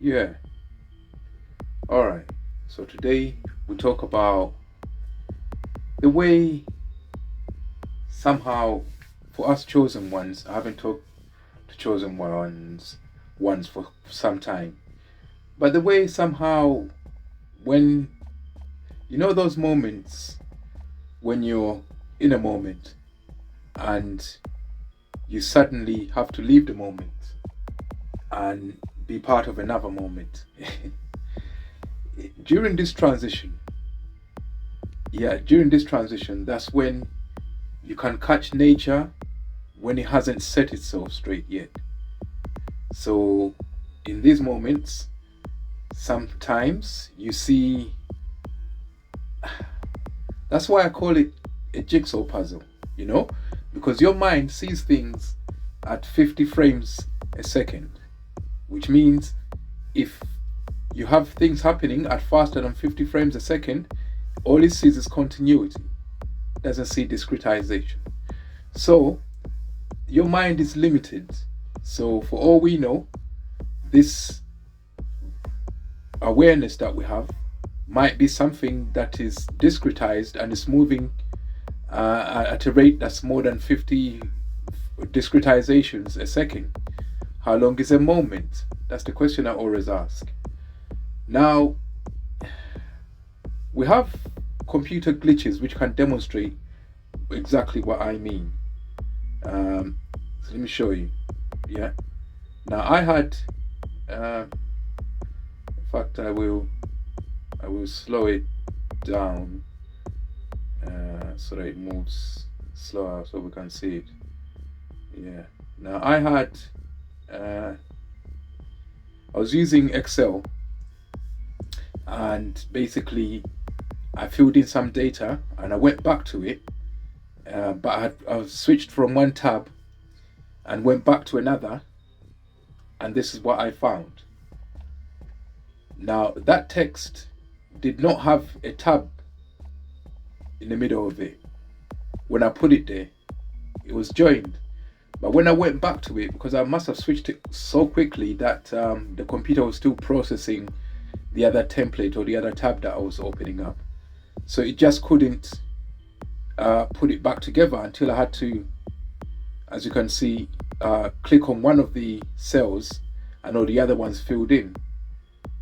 Yeah, all right. So today we talk about the way somehow for us chosen ones, I haven't talked to chosen ones for some time, but the way somehow when you know those moments when you're in a moment and you suddenly have to leave the moment and be part of another moment. During this transition, during this transition, that's when you can catch nature when it hasn't set itself straight yet. So, in these moments, sometimes you see, that's why I call it a jigsaw puzzle, you know, because your mind sees things at 50 frames a second, which means if you have things happening at faster than 50 frames a second, all it sees is continuity, doesn't see discretization. So your mind is limited. So for all we know, this awareness that we have might be something that is discretized and is moving at a rate that's more than 50 discretizations a second. How long is a moment? That's the question I always ask. Now, we have computer glitches which can demonstrate exactly what I mean. So let me show you. Yeah. Now I had, in fact, I will slow it down so that it moves slower so we can see it. Yeah. Now I was using Excel and basically I filled in some data and I went back to it, but I switched from one tab and went back to another, and this is what I found. Now that text did not have a tab in the middle of it. When I put it there, it was joined. But when I went back to it, because I must have switched it so quickly that the computer was still processing the other template or the other tab that I was opening up, so it just couldn't put it back together until I had to, as you can see, click on one of the cells and all the other ones filled in.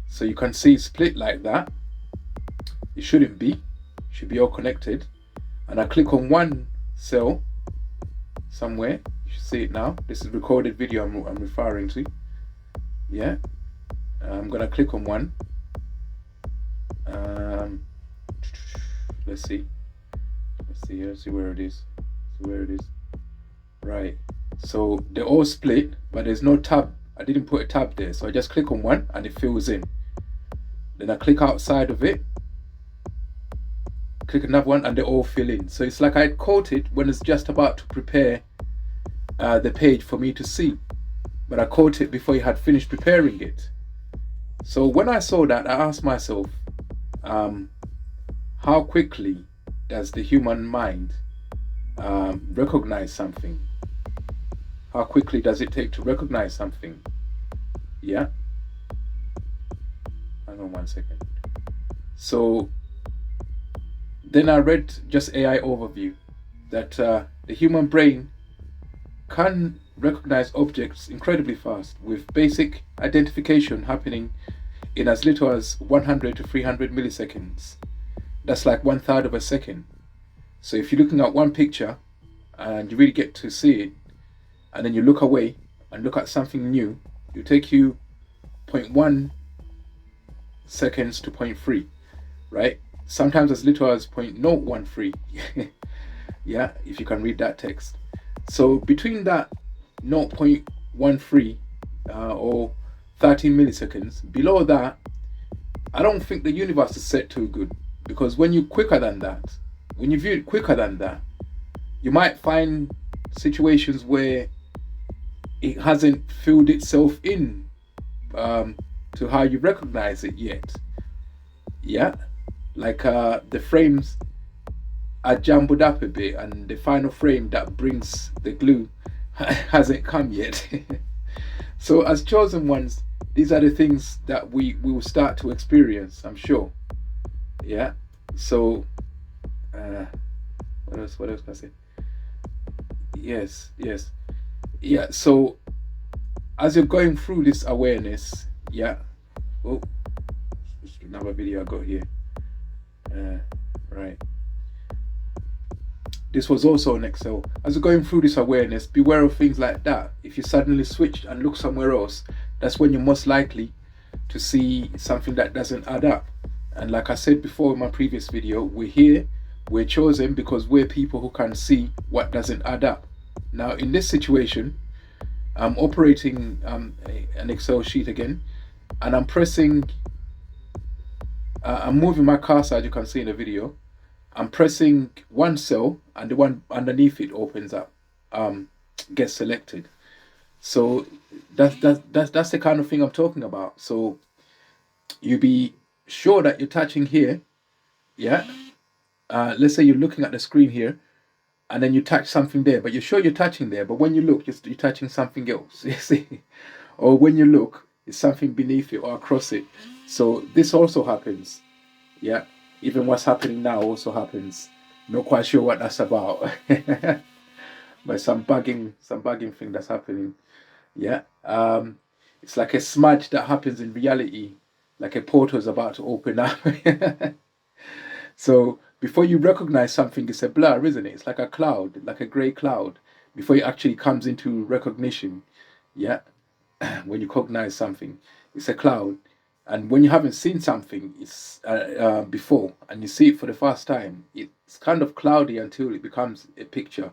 So you can see split like that. It shouldn't be. It should be all connected. And I click on one cell somewhere. You should see it now. This is recorded video I'm referring to. Yeah. I'm gonna click on one. Let's see. Let's see where it is. See where it is. Right. So they're all split, but there's no tab. I didn't put a tab there, so I just click on one and it fills in. Then I click outside of it, click another one, and they all fill in. So it's like I caught it when it's just about to prepare the page for me to see, but I caught it before you had finished preparing it. So when I saw that, I asked myself, how quickly does the human mind recognize something? How quickly does it take to recognize something? Yeah. Hang on 1 second. So then I read just AI overview that the human brain can recognize objects incredibly fast, with basic identification happening in as little as 100 to 300 milliseconds. That's like 1/3 of a second. So if you're looking at one picture and you really get to see it, and then you look away and look at something new, it'll take you 0.1 seconds to 0.3, right? Sometimes as little as 0.013. Yeah, if you can read that text. So between that 0.13 or 13 milliseconds, below that, I don't think the universe is set too good, because when you quicker than that, when you view it quicker than that, you might find situations where it hasn't filled itself in to how you recognize it yet. Yeah, like the frames are jumbled up a bit, and the final frame that brings the glue hasn't come yet. So as chosen ones, these are the things that we will start to experience, I'm sure. Yeah. So what else can I say? Yes, yes. Yeah, so as you're going through this awareness, yeah. Oh, another video I got here. Right. This was also on Excel. As you're going through this awareness, beware of things like that. If you suddenly switch and look somewhere else, that's when you're most likely to see something that doesn't add up. And like I said before in my previous video, we're here, we're chosen because we're people who can see what doesn't add up. Now in this situation, I'm operating an Excel sheet again, and I'm pressing, I'm moving my cursor, as you can see in the video. I'm pressing one cell and the one underneath it opens up, gets selected. So that's the kind of thing I'm talking about. So you be sure that you're touching here, yeah. Let's say you're looking at the screen here, and then you touch something there, but you're sure you're touching there. But when you look, you're touching something else. You see, or when you look, it's something beneath it or across it. So this also happens, yeah. Even what's happening now also happens. Not quite sure what that's about, but some bugging thing that's happening. Yeah, it's like a smudge that happens in reality, like a portal is about to open up. So before you recognize something, it's a blur, isn't it? It's like a cloud, like a grey cloud, before it actually comes into recognition. Yeah, when you cognize something, it's a cloud. And when you haven't seen something it's before, and you see it for the first time, it's kind of cloudy until it becomes a picture.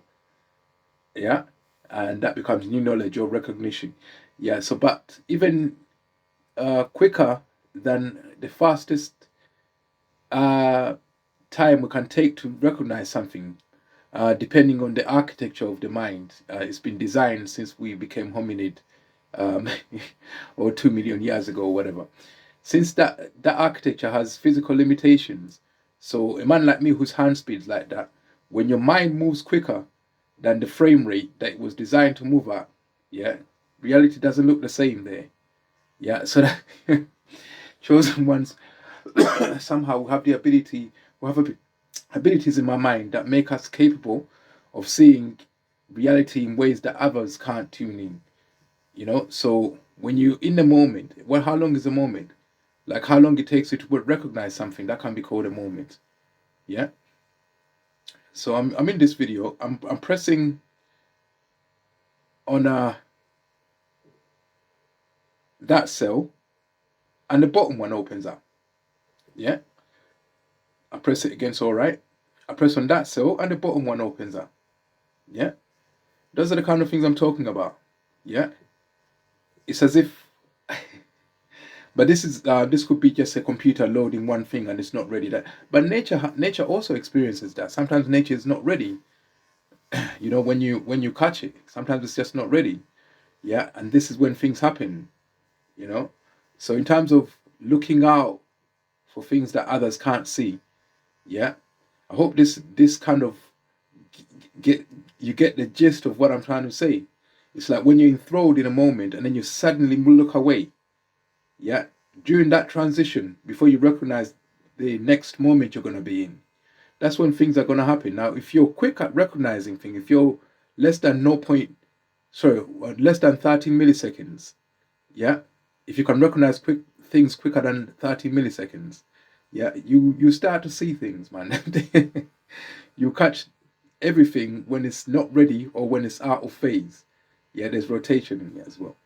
Yeah, and that becomes new knowledge or recognition. Yeah. So, but even quicker than the fastest time we can take to recognize something, depending on the architecture of the mind. It's been designed since we became hominid, um, or 2 million years ago, or whatever. Since that architecture has physical limitations, so a man like me whose hand speed's like that, when your mind moves quicker than the frame rate that it was designed to move at, yeah, reality doesn't look the same there. Yeah, so that chosen ones somehow have the ability, we have abilities in my mind that make us capable of seeing reality in ways that others can't tune in. You know, so when you in the moment, well, how long is a moment? Like how long it takes you to recognize something, that can be called a moment. Yeah. So I'm in this video. I'm pressing on that cell, and the bottom one opens up. Yeah. I press it again, so all right. I press on that cell, and the bottom one opens up. Yeah. Those are the kind of things I'm talking about. Yeah. It's as if, but this could be just a computer loading one thing and it's not ready. That, but nature also experiences that. Sometimes nature is not ready. You know, when you catch it, sometimes it's just not ready. Yeah, and this is when things happen. You know, so in terms of looking out for things that others can't see, yeah, I hope this kind of get you get the gist of what I'm trying to say. It's like when you're enthralled in a moment and then you suddenly look away. Yeah, during that transition, before you recognize the next moment you're going to be in, that's when things are going to happen. Now, if you're quick at recognizing things, if you're less than less than 30 milliseconds, yeah, if you can recognize things quicker than 30 milliseconds, yeah, you start to see things, man. You catch everything when it's not ready or when it's out of phase. Yeah, there's rotation in it as well.